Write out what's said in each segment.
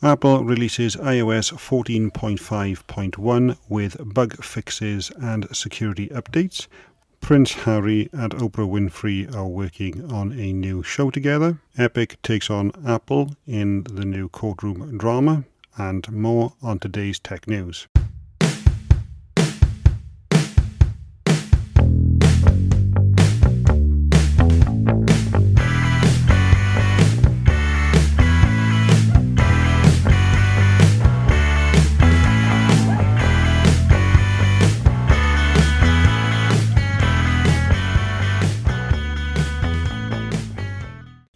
Apple releases iOS 14.5.1 with bug fixes and security updates. Prince Harry and Oprah Winfrey are working on a new show together. Epic takes on Apple in the new courtroom drama, and more on today's tech news.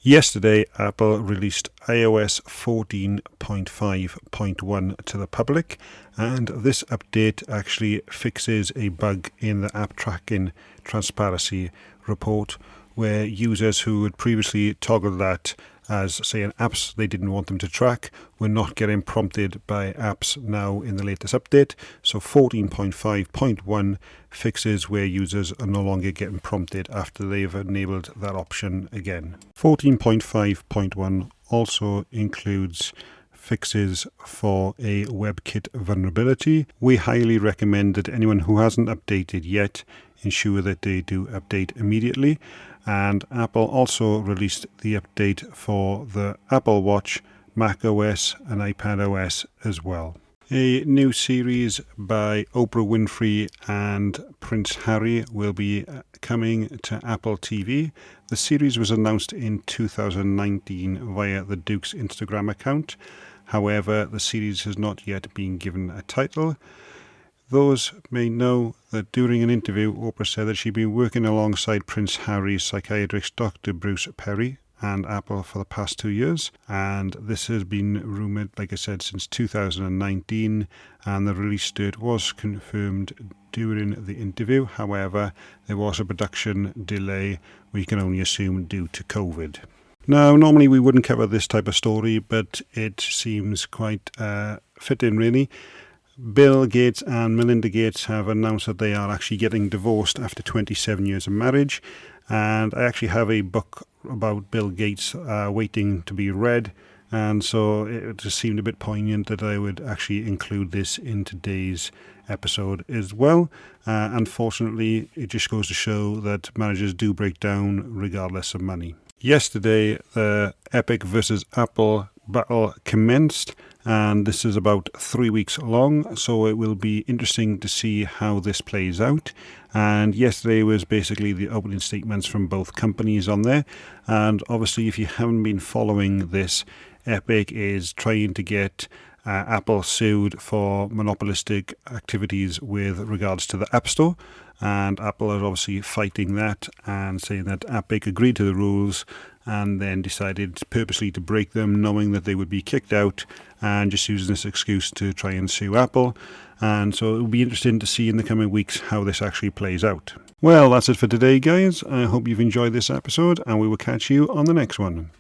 Yesterday, Apple released iOS 14.5.1 to the public, and this update actually fixes a bug in the app tracking transparency report, where users who had previously toggled that as saying apps they didn't want them to track were not getting prompted by apps now in the latest update. So 14.5.1 fixes where users are no longer getting prompted after they've enabled that option again. 14.5.1 also includes fixes for a WebKit vulnerability. We highly recommend that anyone who hasn't updated yet ensure that they do update immediately. And Apple also released the update for the Apple Watch, Mac OS and iPad OS as well. A new series by Oprah Winfrey and Prince Harry will be coming to Apple TV. The series was announced in 2019 via the Duke's Instagram account. However, the series has not yet been given a title. Those may know that during an interview, Oprah said that she'd been working alongside Prince Harry's psychiatrist Dr. Bruce Perry and Apple for the past 2 years. And this has been rumoured, like I said, since 2019. And the release date was confirmed during the interview. However, there was a production delay, we can only assume due to COVID. Now, normally we wouldn't cover this type of story, but it seems quite fitting, really. Bill Gates and Melinda Gates have announced that they are actually getting divorced after 27 years of marriage. And I actually have a book about Bill Gates waiting to be read. And so it just seemed a bit poignant that I would actually include this in today's episode as well. Unfortunately, it just goes to show that marriages do break down regardless of money. Yesterday, the Epic versus Apple battle commenced, and this is about 3 weeks long, so it will be interesting to see how this plays out. And yesterday was basically the opening statements from both companies on there, and obviously if you haven't been following this, Epic is trying to get Apple sued for monopolistic activities with regards to the App Store, and Apple are obviously fighting that and saying that Epic agreed to the rules and then decided purposely to break them, knowing that they would be kicked out, and just using this excuse to try and sue Apple. And so it will be interesting to see in the coming weeks how this actually plays out. Well, that's it for today, guys. I hope you've enjoyed this episode, and we will catch you on the next one.